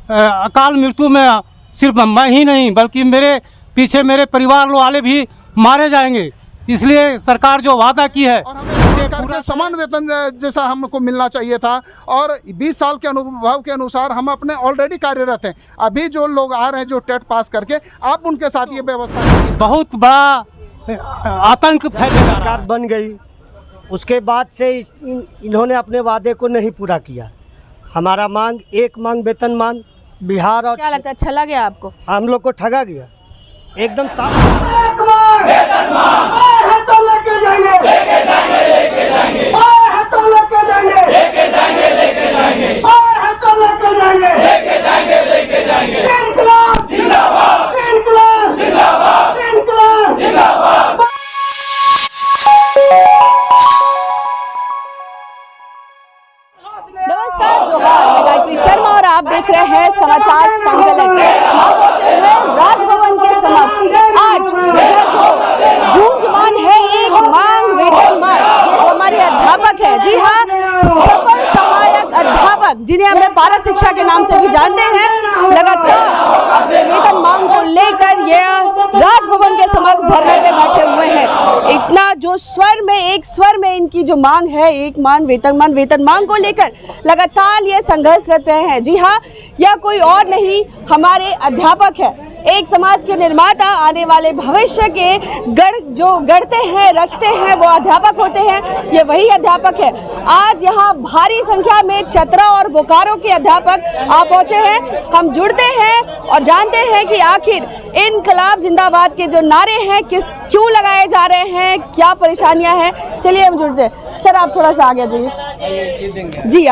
अकाल मृत्यु में सिर्फ मैं ही नहीं बल्कि मेरे पीछे मेरे परिवार वाले भी मारे जाएंगे। इसलिए सरकार जो वादा की है और हमें सरकार के समान वेतन जैसा हमको मिलना चाहिए था। और 20 साल के अनुभव के अनुसार हम अपने ऑलरेडी कार्यरत हैं। अभी जो लोग आ रहे हैं जो टेट पास करके, आप उनके साथ ये व्यवस्था कीजिए। बहुत बड़ा आतंक फैलेगा। सरकार बन गई, उसके बाद से इन्होंने अपने वादे को नहीं पूरा किया। हमारा मांग एक मांग वेतन मांग बिहार और क्या लगता है, छला गया आपको? हम लोग को ठगा गया एकदम साफ। नमस्कार, जोहार, मैं गायत्री शर्मा और आप देख रहे हैं समाचार संकलन। हम पहुंचे हैं राजभवन के समक्ष। आज यह जो गूंजमान है, एक मांग वेतन मांग, ये हमारे अध्यापक है। जी हाँ, सफल सहायक अध्यापक जिन्हें हमें पारा शिक्षा के नाम से भी जानते हैं, लगातार अपने वेतन मांग को लेकर यह राजभवन के समक्ष धरने पे बैठे हुए हैं। इतना जो स्वर में इनकी जो मांग है, एक मान वेतन मांग को लेकर लगातार ये संघर्षरत रहे हैं। जी हाँ, यह कोई और नहीं, हमारे अध्यापक है। एक समाज के निर्माता, आने वाले भविष्य के गढ़ते हैं, रचते हैं, वो अध्यापक होते हैं। ये वही अध्यापक है। आज यहाँ भारी संख्या में चतरा और बोकारो के अध्यापक आ पहुंचे हैं। हम जुड़ते हैं और जानते हैं कि आखिर इनकलाब जिंदाबाद के जो नारे हैं क्यों लगाए जा रहे हैं, क्या परेशानियां हैं। चलिए हम जुड़ते हैं। सर, आप थोड़ा सा आगे जाइए। जी,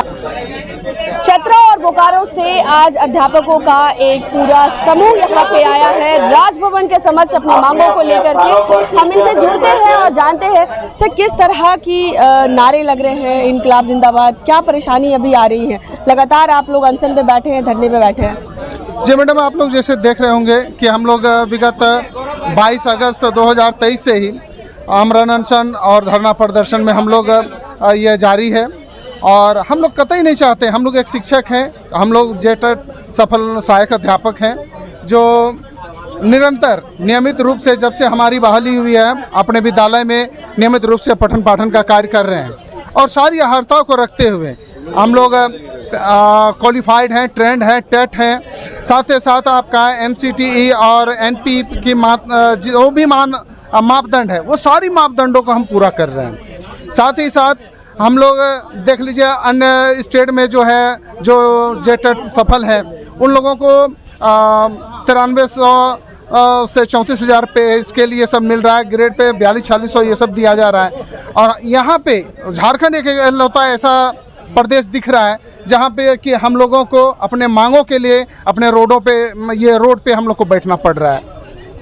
चतरा और बोकारो से आज अध्यापकों का एक पूरा समूह यहाँ पे आया है राजभवन के समक्ष अपनी मांगों को लेकर के। हम इनसे जुड़ते हैं और जानते हैं सर किस तरह की नारे लग रहे हैं, इनकलाब जिंदाबाद, क्या परेशानी अभी आ रही है। लगातार आप लोग अनशन पे बैठे हैं, धरने पे बैठे हैं। जी मैडम, आप लोग जैसे देख रहे होंगे कि हम लोग विगत 22 अगस्त 2023 से ही आमरण अनशन और धरना प्रदर्शन में हम लोग ये जारी है। और हम लोग कतई नहीं चाहते, हम लोग एक शिक्षक हैं, हम लोग जेटेट सफल सहायक अध्यापक हैं जो निरंतर नियमित रूप से जब से हमारी बहाली हुई है अपने विद्यालय में नियमित रूप से पठन पाठन का कार्य कर रहे हैं। और सारी अर्हताओं को रखते हुए हम लोग क्वालिफाइड हैं, ट्रेंड हैं, टेट हैं, साथ ही साथ आपका NCTE और NP की जो भी मापदंड है वो सारी मापदंडों को हम पूरा कर रहे हैं। साथ ही साथ हम लोग देख लीजिए अन्य स्टेट में जो है जो जेटेट सफल है उन लोगों को 9300 से 34,000 पे इसके लिए सब मिल रहा है। ग्रेड पे 4200-4600 ये सब दिया जा रहा है। और यहाँ पे झारखंड एक लौता ऐसा प्रदेश दिख रहा है जहाँ पे कि हम लोगों को अपने मांगों के लिए अपने रोड पे हम लोग को बैठना पड़ रहा है।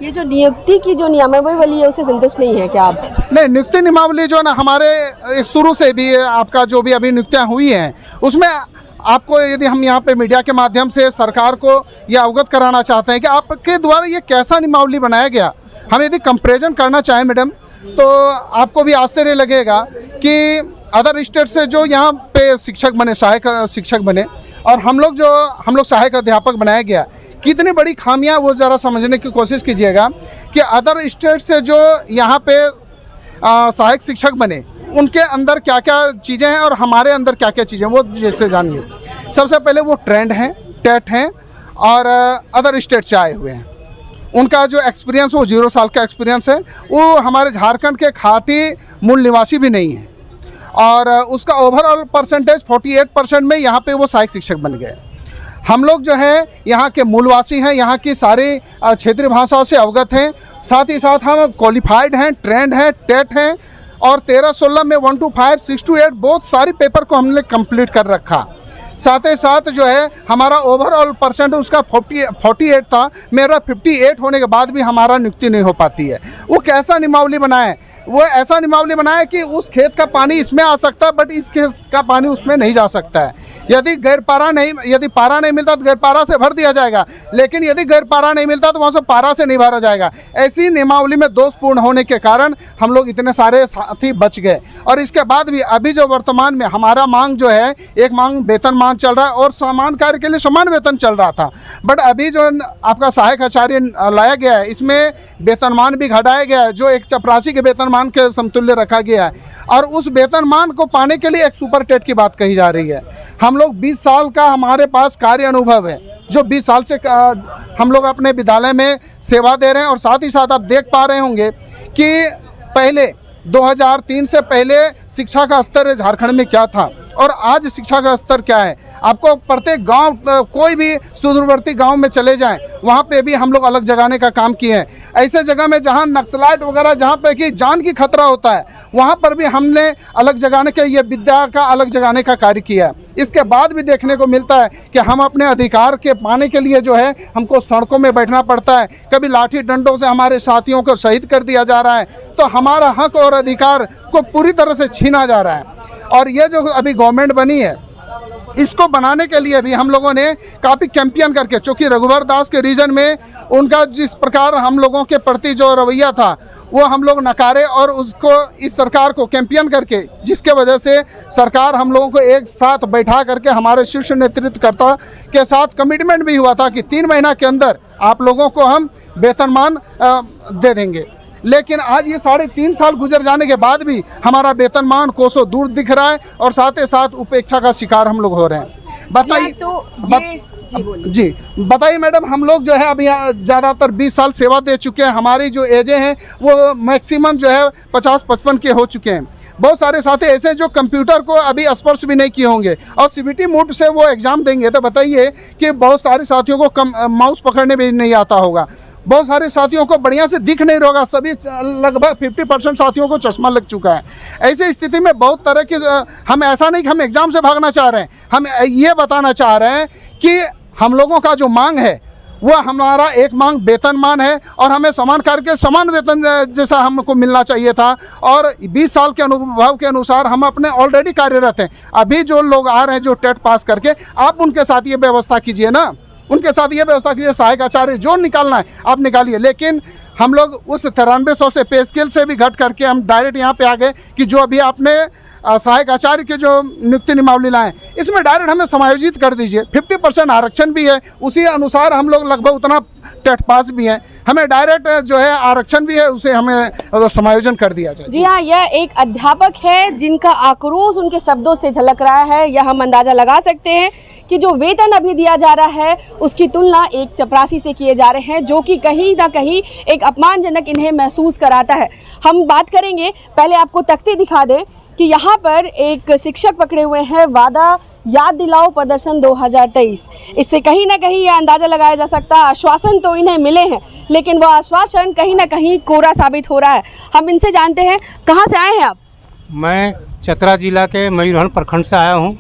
ये जो नियुक्ति की जो नियमावली है उससे संतुष्ट नहीं है क्या आप? नहीं, नियुक्ति नियमावली जो है ना हमारे शुरू से भी आपका जो भी अभी नियुक्तियाँ हुई हैं उसमें आपको यदि हम यहाँ पे मीडिया के माध्यम से सरकार को यह अवगत कराना चाहते हैं कि आपके द्वारा ये कैसा नियमावली बनाया गया। हम यदि कंपैरिजन करना चाहें मैडम तो आपको भी आश्चर्य लगेगा कि अदर स्टेट से जो यहाँ पे शिक्षक बने, सहायक शिक्षक बने और हम लोग सहायक अध्यापक बनाया गया, कितनी बड़ी खामियां वो ज़रा समझने की कोशिश कीजिएगा कि अदर स्टेट से जो यहाँ पे सहायक शिक्षक बने उनके अंदर क्या क्या चीज़ें हैं और हमारे अंदर क्या क्या चीज़ें वो जैसे जानिए। सबसे पहले वो ट्रेंड हैं, टेट हैं और अदर स्टेट से आए हुए हैं। उनका जो एक्सपीरियंस वो 0 साल का एक्सपीरियंस है। वो हमारे झारखंड के खाटी मूल निवासी भी नहीं है और उसका ओवरऑल परसेंटेज 48% में यहाँ पे वो सहायक शिक्षक बन गए। हम लोग जो है यहाँ के मूलवासी हैं, यहाँ की सारी क्षेत्रीय भाषाओं से अवगत हैं। साथ ही साथ हम क्वालिफाइड हैं, ट्रेंड हैं, टेट हैं और 13-16 में 1 to 5, 6 to 8 बहुत सारी पेपर को हमने कंप्लीट कर रखा। साथ ही साथ जो है हमारा ओवरऑल परसेंट उसका 48 था, मेरा 58 होने के बाद भी हमारा नियुक्ति नहीं हो पाती है। वो कैसा नियमावली बनाए? वो ऐसा नियमावली बनाए कि उस खेत का पानी इसमें आ सकता है बट इस खेत का पानी उसमें नहीं जा सकता है। यदि यदि पारा नहीं मिलता तो गैर पारा से भर दिया जाएगा, लेकिन यदि गैर पारा नहीं मिलता तो वहाँ से पारा से नहीं भरा जाएगा। ऐसी नियमावली में दोषपूर्ण होने के कारण हम लोग इतने सारे साथी बच गए। और इसके बाद भी अभी जो वर्तमान में हमारा मांग जो है, एक मांग वेतनमान चल रहा है और समान कार्य के लिए समान वेतन चल रहा था, बट अभी जो आपका सहायक आचार्य लाया गया है इसमें वेतनमान भी घटाया गया है, जो एक चपरासी के वेतनमान के समतुल्य रखा गया है। और उस वेतनमान को पाने के लिए एक सुपर टेट की बात कही जा रही है। हम लोग 20 साल का हमारे पास कार्य अनुभव है, जो 20 साल से हम लोग अपने विद्यालय में सेवा दे रहे हैं। और साथ ही साथ आप देख पा रहे होंगे कि पहले 2003 से पहले शिक्षा का स्तर झारखंड में क्या था और आज शिक्षा का स्तर क्या है। आपको प्रत्येक गांव, कोई भी सुदूरवर्ती गांव में चले जाएं, वहां पे भी हम लोग अलग जगाने का काम किए हैं। ऐसे जगह में जहां नक्सलाइट वगैरह, जहां पे कि जान की खतरा होता है, वहां पर भी हमने अलग जगाने के, ये विद्या का अलग जगाने का कार्य किया है। इसके बाद भी देखने को मिलता है कि हम अपने अधिकार के पाने के लिए जो है हमको सड़कों में बैठना पड़ता है, कभी लाठी डंडों से हमारे साथियों को शहीद कर दिया जा रहा है, तो हमारा हक और अधिकार को पूरी तरह से छीना जा रहा है। और ये जो अभी गवर्नमेंट बनी है, इसको बनाने के लिए भी हम लोगों ने काफ़ी कैंपियन करके, चूँकि रघुवर दास के रीजन में उनका जिस प्रकार हम लोगों के प्रति जो रवैया था वो हम लोग नकारे, और उसको, इस सरकार को कैंपियन करके, जिसके वजह से सरकार हम लोगों को एक साथ बैठा करके हमारे शीर्ष नेतृत्वकर्ता के साथ कमिटमेंट भी हुआ था कि 3 महीना के अंदर आप लोगों को हम वेतनमान दे देंगे। लेकिन आज ये 3.5 साल गुजर जाने के बाद भी हमारा वेतनमान कोसों दूर दिख रहा है और साथ ही साथ उपेक्षा का शिकार हम लोग हो रहे हैं। बताइए जी बताइए मैडम, हम लोग जो है अभी ज़्यादातर 20 साल सेवा दे चुके हैं, हमारी जो एजें हैं वो मैक्सिमम जो है 50-55 के हो चुके हैं। बहुत सारे साथी ऐसे जो कंप्यूटर को अभी स्पर्श भी नहीं किए होंगे और सीबीटी मोड से वो एग्ज़ाम देंगे, तो बताइए कि बहुत सारे साथियों को माउस पकड़ने भी नहीं आता होगा, बहुत सारे साथियों को बढ़िया से दिख नहीं रहा, सभी लगभग 50% साथियों को चश्मा लग चुका है। ऐसी स्थिति में बहुत तरह की, हम ऐसा नहीं कि हम एग्ज़ाम से भागना चाह रहे हैं, हम ये बताना चाह रहे हैं कि हम लोगों का जो मांग है वो हमारा एक मांग वेतनमान है और हमें समान कार्य के समान वेतन जैसा हमको मिलना चाहिए था। और 20 साल के अनुभव के अनुसार हम अपने ऑलरेडी कार्यरत हैं। अभी जो लोग आ रहे हैं जो टेट पास करके, आप उनके साथ ये व्यवस्था कीजिए ना, उनके साथ ये व्यवस्था कीजिए, सहायक आचार्य जो निकालना है आप निकालिए। लेकिन हम लोग उस 9300 से पे स्केल से भी घट करके हम डायरेक्ट यहाँ पे आ गए कि जो अभी आपने सहायक आचार्य के जो नियुक्ति नियमावली लाए, इसमें डायरेक्ट हमें समायोजित कर दीजिए। 50% आरक्षण भी है, उसी अनुसार हम लोग लगभग उतना टेट पास भी हैं, हमें डायरेक्ट जो है आरक्षण भी है, उसे हमें समायोजन कर दिया जाए। जी हाँ, यह एक अध्यापक है जिनका आक्रोश उनके शब्दों से झलक रहा है। यह हम अंदाजा लगा सकते हैं कि जो वेतन अभी दिया जा रहा है उसकी तुलना एक चपरासी से किए जा रहे हैं, जो कि कहीं ना कहीं एक अपमानजनक इन्हें महसूस कराता है। हम बात करेंगे, पहले आपको तख्ती दिखा दें कि यहाँ पर एक शिक्षक पकड़े हुए हैं, वादा याद दिलाओ प्रदर्शन 2023। इससे कहीं ना कहीं यह अंदाज़ा लगाया जा सकता है, आश्वासन तो इन्हें मिले हैं लेकिन वह आश्वासन कहीं ना कहीं कोरा साबित हो रहा है। हम इनसे जानते हैं, कहाँ से आए हैं आप? मैं चतरा जिला के मयूरहंड प्रखंड से आया हूँ।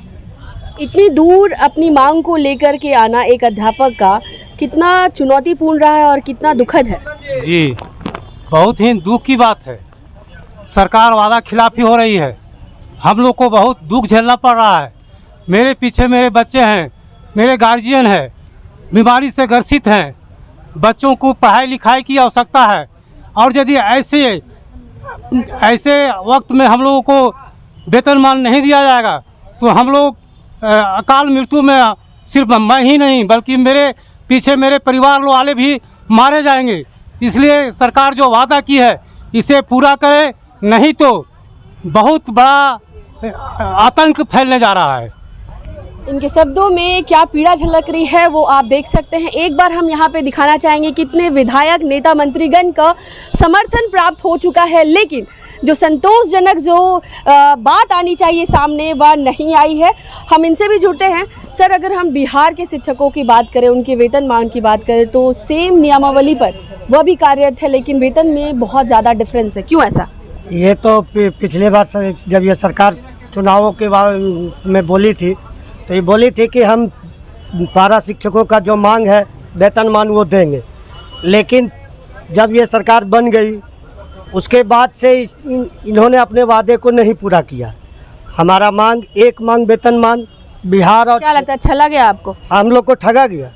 इतनी दूर अपनी मांग को लेकर के आना एक अध्यापक का कितना चुनौतीपूर्ण रहा है और कितना दुखद है? जी, बहुत ही दुख की बात है। सरकार वादा खिलाफी हो रही है, हम लोग को बहुत दुख झेलना पड़ रहा है। मेरे पीछे मेरे बच्चे हैं, मेरे गार्जियन हैं, बीमारी से ग्रसित हैं, बच्चों को पढ़ाई लिखाई की आवश्यकता है। और यदि ऐसे वक्त में हम लोगों को वेतनमान नहीं दिया जाएगा तो हम लोग अकाल मृत्यु में, सिर्फ मैं ही नहीं बल्कि मेरे पीछे मेरे परिवार वाले भी मारे जाएंगे। इसलिए सरकार जो वादा की है इसे पूरा करे, नहीं तो बहुत बड़ा आतंक फैलने जा रहा है। इनके शब्दों में क्या पीड़ा झलक रही है वो आप देख सकते हैं। एक बार हम यहाँ पे दिखाना चाहेंगे कितने विधायक, नेता, मंत्रीगण का समर्थन प्राप्त हो चुका है, लेकिन जो संतोषजनक जो बात आनी चाहिए सामने वह नहीं आई है। हम इनसे भी जुड़ते हैं। सर, अगर हम बिहार के शिक्षकों की बात करें, उनके वेतनमान की बात करें तो सेम नियमावली पर वह भी कार्यरत है, लेकिन वेतन में बहुत ज़्यादा डिफरेंस है, क्यों ऐसा? ये तो पिछले बार जब ये सरकार चुनावों के बाद में बोली थी तो ये बोली थी कि हम पारा शिक्षकों का जो मांग है वेतनमान वो देंगे, लेकिन जब ये सरकार बन गई उसके बाद से इन्होंने अपने वादे को नहीं पूरा किया। हमारा मांग एक मांग वेतनमान बिहार और क्या लगता है, छला गया आपको? हम लोग को ठगा गया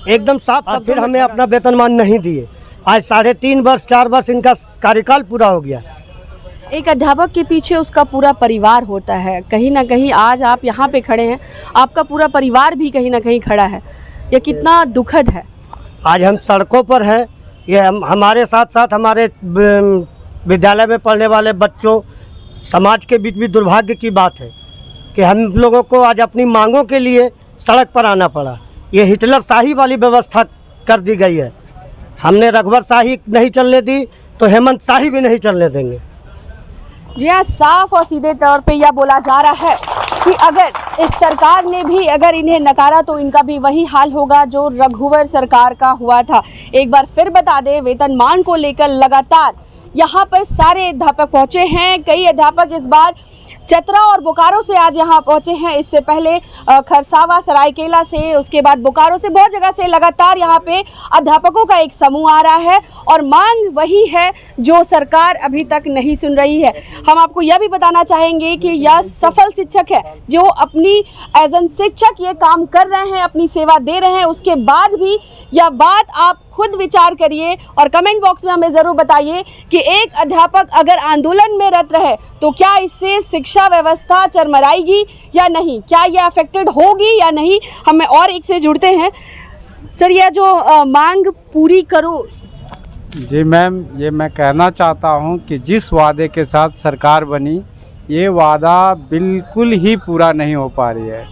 एकदम साफ। फिर हमें अपना वेतनमान नहीं दिए। आज 3.5 वर्ष 4 वर्ष इनका कार्यकाल पूरा हो गया। एक अध्यापक के पीछे उसका पूरा परिवार होता है। कहीं ना कहीं आज आप यहाँ पे खड़े हैं, आपका पूरा परिवार भी कहीं ना कहीं खड़ा है। ये कितना दुखद है। आज हम सड़कों पर हैं। ये हमारे साथ साथ हमारे विद्यालय में पढ़ने वाले बच्चों, समाज के बीच भी दुर्भाग्य की बात है कि हम लोगों को आज अपनी मांगों के लिए सड़क पर आना पड़ा। ये हिटलर शाही वाली व्यवस्था कर दी गई है। हमने रघुवर शाही नहीं चलने दी तो हेमंत शाही भी नहीं चलने देंगे। जी हाँ, साफ और सीधे तौर पे यह बोला जा रहा है कि अगर इस सरकार ने भी अगर इन्हें नकारा तो इनका भी वही हाल होगा जो रघुवर सरकार का हुआ था। एक बार फिर बता दें, वेतनमान को लेकर लगातार यहाँ पर सारे अध्यापक पहुँचे हैं। कई अध्यापक इस बार चतरा और बोकारो से आज यहाँ पहुँचे हैं। इससे पहले खरसावा, सरायकेला से, उसके बाद बोकारो से, बहुत जगह से लगातार यहाँ पे अध्यापकों का एक समूह आ रहा है और मांग वही है जो सरकार अभी तक नहीं सुन रही है। हम आपको यह भी बताना चाहेंगे कि यह सफल शिक्षक है जो अपनी एज एन शिक्षक ये काम कर रहे हैं, अपनी सेवा दे रहे हैं। उसके बाद भी यह बात आप खुद विचार करिए और कमेंट बॉक्स में हमें ज़रूर बताइए कि एक अध्यापक अगर आंदोलन में रत रहे तो क्या इससे शिक्षा व्यवस्था चरमराएगी या नहीं, क्या यह अफेक्टेड होगी या नहीं। हमें और एक से जुड़ते हैं। सर, यह जो मांग पूरी करो। जी मैम, ये मैं कहना चाहता हूँ कि जिस वादे के साथ सरकार बनी, ये वादा बिल्कुल ही पूरा नहीं हो पा रही है।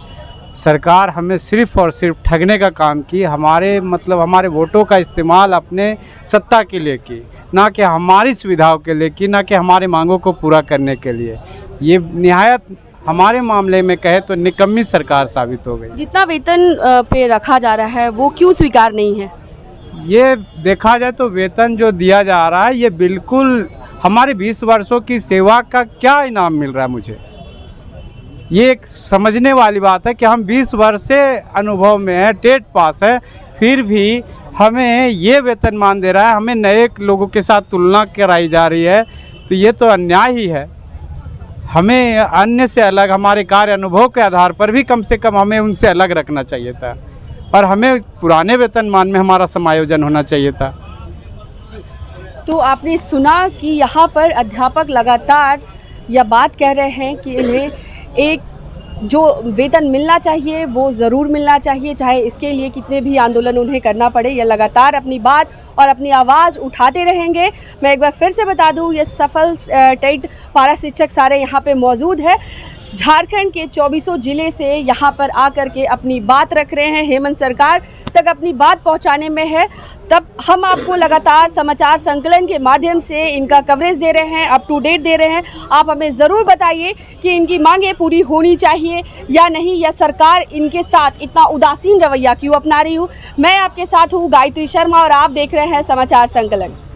सरकार हमें सिर्फ़ और सिर्फ ठगने का काम की। हमारे वोटों का इस्तेमाल अपने सत्ता के लिए की, ना कि हमारी सुविधाओं के लिए की, ना कि हमारे मांगों को पूरा करने के लिए। ये निहायत हमारे मामले में कहे तो निकम्मी सरकार साबित हो गई। जितना वेतन पे रखा जा रहा है वो क्यों स्वीकार नहीं है? ये देखा जाए तो वेतन जो दिया जा रहा है ये बिल्कुल हमारे 20 वर्षों की सेवा का क्या इनाम मिल रहा है मुझे, ये एक समझने वाली बात है कि हम 20 वर्ष से अनुभव में हैं, टेट पास है, फिर भी हमें ये वेतनमान दे रहा है, हमें नए लोगों के साथ तुलना कराई जा रही है। तो ये तो अन्याय ही है। हमें अन्य से अलग, हमारे कार्य अनुभव के आधार पर भी कम से कम हमें उनसे अलग रखना चाहिए था और हमें पुराने वेतनमान में हमारा समायोजन होना चाहिए था। तो आपने सुना कि यहाँ पर अध्यापक लगातार यह बात कह रहे हैं कि इन्हें एक जो वेतन मिलना चाहिए वो ज़रूर मिलना चाहिए, चाहे इसके लिए कितने भी आंदोलन उन्हें करना पड़े। ये लगातार अपनी बात और अपनी आवाज़ उठाते रहेंगे। मैं एक बार फिर से बता दूं, ये सफल टेट पारा शिक्षक सारे यहाँ पे मौजूद है। झारखंड के 24 जिले से यहाँ पर आकर के अपनी बात रख रहे हैं, हेमंत सरकार तक अपनी बात पहुँचाने में है। तब हम आपको लगातार समाचार संकलन के माध्यम से इनका कवरेज दे रहे हैं, अप टू डेट दे रहे हैं। आप हमें ज़रूर बताइए कि इनकी मांगें पूरी होनी चाहिए या नहीं, या सरकार इनके साथ इतना उदासीन रवैया क्यों अपना रही हूँ। मैं आपके साथ हूँ गायत्री शर्मा और आप देख रहे हैं समाचार संकलन।